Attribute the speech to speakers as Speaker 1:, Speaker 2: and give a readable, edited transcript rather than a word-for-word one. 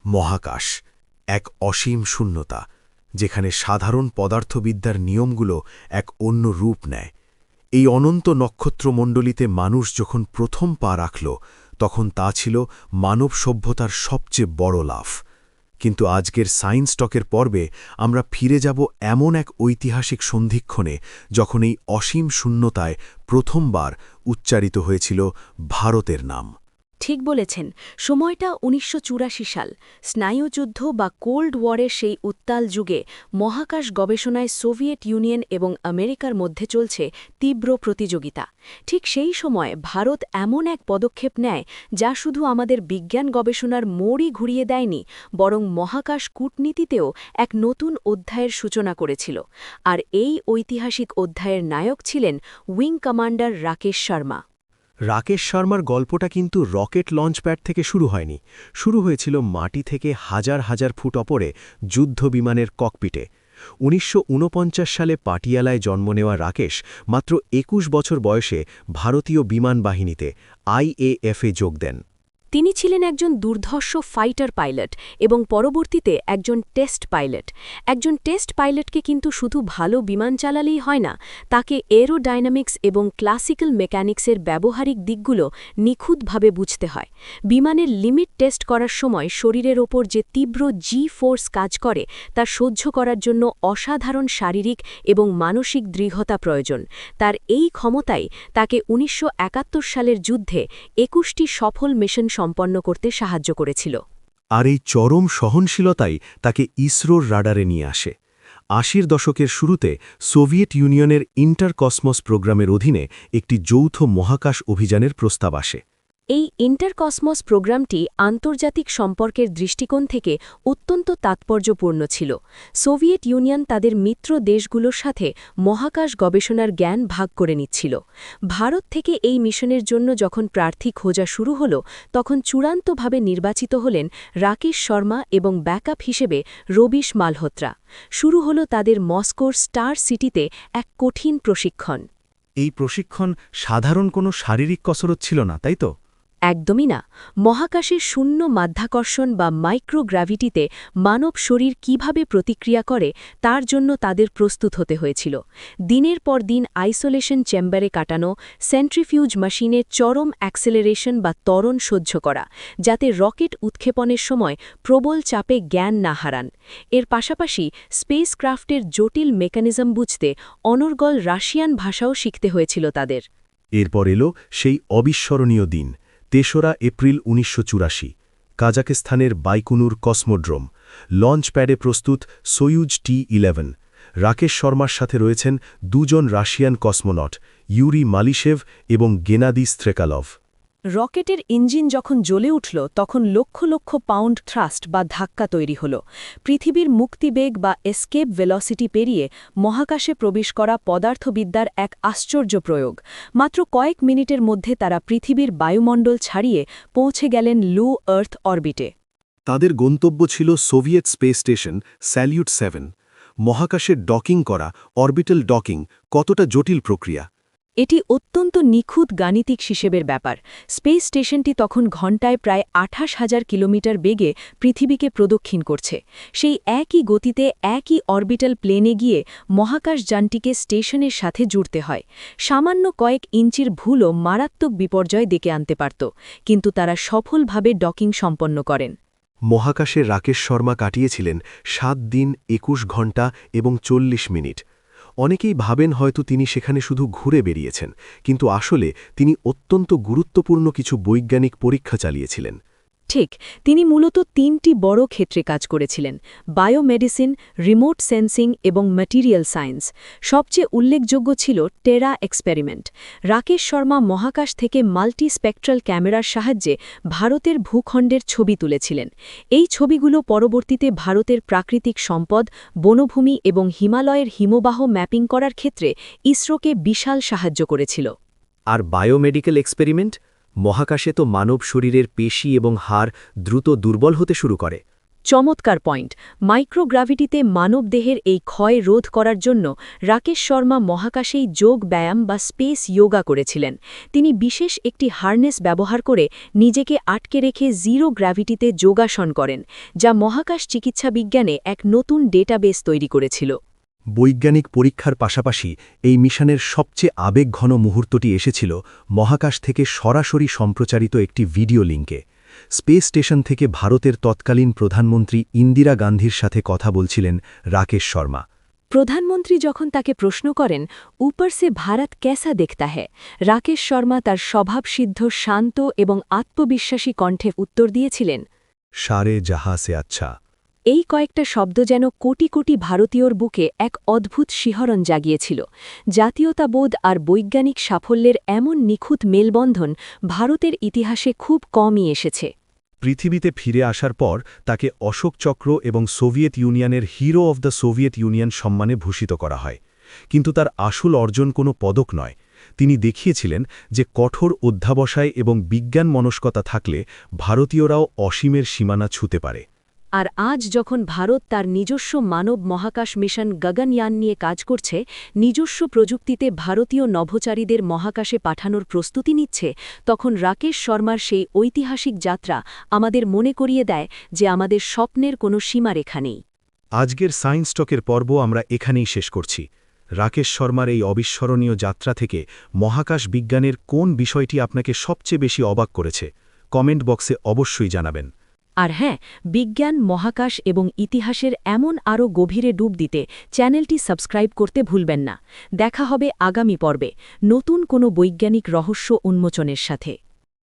Speaker 1: মহাকাশ এক অসীম শূন্যতা, যেখানে সাধারণ পদার্থবিদ্যার নিয়মগুলো এক অন্য রূপ নেয়। এই অনন্ত নক্ষত্রমণ্ডলীতে মানুষ যখন প্রথম পা রাখল, তখন তা ছিল মানব সভ্যতার সবচেয়ে বড় লাফ। কিন্তু আজকের সায়েন্স টকের পর্বে আমরা ফিরে যাব এমন এক ঐতিহাসিক সন্ধিক্ষণে, যখন এই অসীম শূন্যতায় প্রথমবার উচ্চারিত হয়েছিল ভারতের নাম।
Speaker 2: ঠিক বলেছেন, সময়টা ১৯৮৪ সাল। স্নায়ুযুদ্ধ বা কোল্ড ওয়ারের সেই উত্তাল যুগে মহাকাশ গবেষণায় সোভিয়েত ইউনিয়ন এবং আমেরিকার মধ্যে চলছে তীব্র প্রতিযোগিতা। ঠিক সেই সময় ভারত এমন এক পদক্ষেপ নেয় যা শুধু আমাদের বিজ্ঞান গবেষণার মোড়ই ঘুরিয়ে দেয়নি, বরং মহাকাশ কূটনীতিতেও এক নতুন অধ্যায়ের সূচনা করেছিল। আর এই ঐতিহাসিক অধ্যায়ের নায়ক ছিলেন উইং কমান্ডার রাকেশ শর্মা।
Speaker 1: রাকেশ শর্মার গল্পটা কিন্তু রকেট লঞ্চপ্যাড থেকে শুরু হয়নি। শুরু হয়েছিল মাটি থেকে হাজার হাজার ফুট ওপরে যুদ্ধবিমানের ককপিটে। ১৯৪৯ সালে পাটিয়ালায় জন্ম নেওয়া রাকেশ মাত্র ২১ বছর বয়সে ভারতীয় বিমান বাহিনীতে IAF-এ যোগ দেন।
Speaker 2: তিনি ছিলেন একজন দুর্ধর্ষ ফাইটার পাইলট এবং পরবর্তীতে একজন টেস্ট পাইলট। একজন টেস্ট পাইলটকে কিন্তু শুধু ভালো বিমান চালালেই হয় না, তাকে এরোডাইনামিক্স এবং ক্লাসিক্যাল মেকানিক্সের ব্যবহারিক দিকগুলো নিখুঁতভাবে বুঝতে হয়। বিমানের লিমিট টেস্ট করার সময় শরীরের ওপর যে তীব্র ফোর্স কাজ করে, তা সহ্য করার জন্য অসাধারণ শারীরিক এবং মানসিক দৃঢ়তা প্রয়োজন। তার এই ক্ষমতাই তাকে ১৯৭১ সালের যুদ্ধে ২১টি সফল মিশন সম্পন্ন করতে সাহায্য করেছিল।
Speaker 1: আর এই চরম সহনশীলতাই তাকে ইসরোর রাডারে নিয়ে আসে। ৮০-র দশকের শুরুতে সোভিয়েত ইউনিয়নের ইন্টারকসমস প্রোগ্রামের অধীনে একটি যৌথ মহাকাশ অভিযানের প্রস্তাব আসে।
Speaker 2: এই ইন্টারকসমস প্রোগ্রামটি আন্তর্জাতিক সম্পর্কের দৃষ্টিকোণ থেকে অত্যন্ত তাৎপর্যপূর্ণ ছিল। সোভিয়েত ইউনিয়ন তাদের মিত্র দেশগুলোর সাথে মহাকাশ গবেষণার জ্ঞান ভাগ করে নিচ্ছিল। ভারত থেকে এই মিশনের জন্য যখন প্রার্থী খোঁজা শুরু হল, তখন চূড়ান্তভাবে নির্বাচিত হলেন রাকেশ শর্মা এবং ব্যাকআপ হিসেবে রবিশ মালহোত্রা। শুরু হল তাদের মস্কোর স্টার সিটিতে এক কঠিন প্রশিক্ষণ।
Speaker 1: এই প্রশিক্ষণ সাধারণ কোনো শারীরিক কসরত ছিল না, তাই তো?
Speaker 2: একদমই না। মহাকাশের শূন্য মাধ্যাকর্ষণ বা মাইক্রোগ্র্যাভিটিতে মানব শরীর কিভাবে প্রতিক্রিয়া করে, তার জন্য তাদের প্রস্তুত হতে হয়েছিল। দিনের পর দিন আইসোলেশন চেম্বারে কাটানো, সেন্ট্রিফিউজ মেশিনে চরম অ্যাক্সেলারেশন বা ত্বরণ সহ্য করা, যাতে রকেট উৎক্ষেপণের সময় প্রবল চাপে জ্ঞান না হারান। এর পাশাপাশি স্পেসক্রাফটের জটিল মেকানিজম বুঝতে অনর্গল রাশিয়ান ভাষাও শিখতে হয়েছিল তাদের।
Speaker 1: এরপর এলো সেই অবিস্মরণীয় দিন, ৩রা এপ্রিল ১৯৮৪। কাজাকিস্তানের বাইকুনুর কসমোড্রোম। লঞ্চ প্যাডে প্রস্তুত সোয়ুজ T-11। রাকেশ শর্মার সাথে রয়েছেন দুজন রাশিয়ান কসমোনট, ইউরি মালিশেভ এবং গেনাদি স্ত্রেকালভ।
Speaker 2: রকেটের ইঞ্জিন যখন জ্বলে উঠল, তখন লক্ষ লক্ষ পাউন্ড থ্রাস্ট বা ধাক্কা তৈরি হল। পৃথিবীর মুক্তিবেগ বা এসকেপ ভেলোসিটি পেরিয়ে মহাকাশে প্রবেশ করা পদার্থবিদ্যার এক আশ্চর্য প্রয়োগ। মাত্র কয়েক মিনিটের মধ্যে তারা পৃথিবীর বায়ুমণ্ডল ছাড়িয়ে পৌঁছে গেলেন লো আর্থ অরবিটে।
Speaker 1: তাদের গন্তব্য ছিল সোভিয়েত স্পেস স্টেশন স্যালিউট 7। মহাকাশের ডকিং করা, অরবিটাল ডকিং, কতটা জটিল প্রক্রিয়া!
Speaker 2: এটি অত্যন্ত নিখুঁত গাণিতিক হিসেবের ব্যাপার। স্পেস স্টেশনটি তখন ঘণ্টায় প্রায় ২৮,০০০ কিলোমিটার বেগে পৃথিবীকে প্রদক্ষিণ করছে। সেই একই গতিতে একই অরবিটাল প্লেনে গিয়ে মহাকাশযানটিকে স্টেশনের সাথে জুড়তে হয়। সামান্য কয়েক ইঞ্চির ভুলও মারাত্মক বিপর্যয় ডেকে আনতে পারত, কিন্তু তারা সফলভাবে ডকিং সম্পন্ন করেন।
Speaker 1: মহাকাশে রাকেশ শর্মা কাটিয়েছিলেন ৭ দিন ২১ ঘণ্টা এবং ৪০ মিনিট। অনেকেই ভাবেন হয়তো তিনি সেখানে শুধু ঘুরে বেরিয়েছেন, কিন্তু আসলে তিনি অত্যন্ত গুরুত্বপূর্ণ কিছু বৈজ্ঞানিক পরীক্ষা চালিয়েছিলেন।
Speaker 2: ঠিক, তিনি মূলত ৩টি বড় ক্ষেত্রে কাজ করেছিলেন: বায়োমেডিসিন, রিমোট সেন্সিং এবং ম্যাটেরিয়াল সায়েন্স। সবচেয়ে উল্লেখযোগ্য ছিল টেরা এক্সপেরিমেন্ট। রাকেশ শর্মা মহাকাশ থেকে মাল্টি স্পেকট্রাল ক্যামেরার সাহায্যে ভারতের ভূখণ্ডের ছবি তুলেছিলেন। এই ছবিগুলো পরবর্তীতে ভারতের প্রাকৃতিক সম্পদ, বনভূমি এবং হিমালয়ের হিমবাহ ম্যাপিং করার ক্ষেত্রে ইসরোকে বিশাল সাহায্য করেছিল।
Speaker 3: আর বায়োমেডিক্যাল এক্সপেরিমেন্ট? মহাকাশে তো মানব শরীরের পেশি এবং হাড় দ্রুত দুর্বল হতে শুরু করে।
Speaker 2: চমৎকার পয়েন্ট। মাইক্রোগ্রাভিটিতে মানবদেহের এই ক্ষয় রোধ করার জন্য রাকেশ শর্মা মহাকাশেই যোগ ব্যায়াম বা স্পেস যোগা করেছিলেন। তিনি বিশেষ একটি হার্নেস ব্যবহার করে নিজেকে আটকে রেখে জিরো গ্র্যাভিটিতে যোগাসন করেন, যা মহাকাশ চিকিৎসা বিজ্ঞানে এক নতুন ডেটাবেস তৈরি করেছিল।
Speaker 1: বৈজ্ঞানিক পরীক্ষার পাশাপাশি এই মিশনের সবচেয়ে আবেগঘন মুহূর্তটি এসেছিল মহাকাশ থেকে সরাসরি সম্প্রচারিত একটি ভিডিও লিঙ্কে। স্পেস স্টেশন থেকে ভারতের তৎকালীন প্রধানমন্ত্রী ইন্দিরা গান্ধীর সাথে কথা বলছিলেন রাকেশ শর্মা।
Speaker 2: প্রধানমন্ত্রী যখন তাকে প্রশ্ন করেন, উপর সে ভারত কেসা দেখতা হ্যায়, রাকেশ শর্মা তার স্বভাবসিদ্ধ শান্ত এবং আত্মবিশ্বাসী কণ্ঠে উত্তর দিয়েছিলেন,
Speaker 1: সারে জাহা সে আচ্ছা।
Speaker 2: এই কয়েকটা শব্দ যেন কোটি কোটি ভারতীয়র বুকে এক অদ্ভুত শিহরণ জাগিয়েছিল। জাতীয়তাবোধ আর বৈজ্ঞানিক সাফল্যের এমন নিখুঁত মেলবন্ধন ভারতের ইতিহাসে খুব কমই এসেছে।
Speaker 1: পৃথিবীতে ফিরে আসার পর তাকে অশোক চক্র এবং সোভিয়েত ইউনিয়নের hero of the Soviet union সম্মানে ভূষিত করা হয়। কিন্তু তার আসল অর্জন কোনো পদক নয়। তিনি দেখিয়েছিলেন যে কঠোর অধ্যাবসায় এবং বিজ্ঞান মনস্কতা থাকলে ভারতীয়রাও অসীমের সীমানা ছুঁতে পারে।
Speaker 2: আর আজ যখন ভারত তার নিজস্ব মানব মহাকাশ মিশন গগনয়ান নিয়ে কাজ করছে, নিজস্ব প্রযুক্তিতে ভারতীয় নভোচারীদের মহাকাশে পাঠানোর প্রস্তুতি নিচ্ছে, তখন রাকেশ শর্মার সেই ঐতিহাসিক যাত্রা আমাদের মনে করিয়ে দেয় যে আমাদের স্বপ্নের কোনো সীমারেখা নেই।
Speaker 1: আজকের সায়েন্স টকের পর্ব আমরা এখানেই শেষ করছি। রাকেশ শর্মার এই অবিস্মরণীয় যাত্রা থেকে মহাকাশ বিজ্ঞানের কোন বিষয়টি আপনাকে সবচেয়ে বেশি অবাক করেছে কমেন্ট বক্সে অবশ্যই জানাবেন।
Speaker 2: আর হ্যাঁ, বিজ্ঞান, মহাকাশ এবং ইতিহাসের এমন আরও গভীরে ডুব দিতে চ্যানেলটি সাবস্ক্রাইব করতে ভুলবেন না। দেখা হবে আগামী পর্বে নতুন কোনো বৈজ্ঞানিক রহস্য উন্মোচনের সাথে।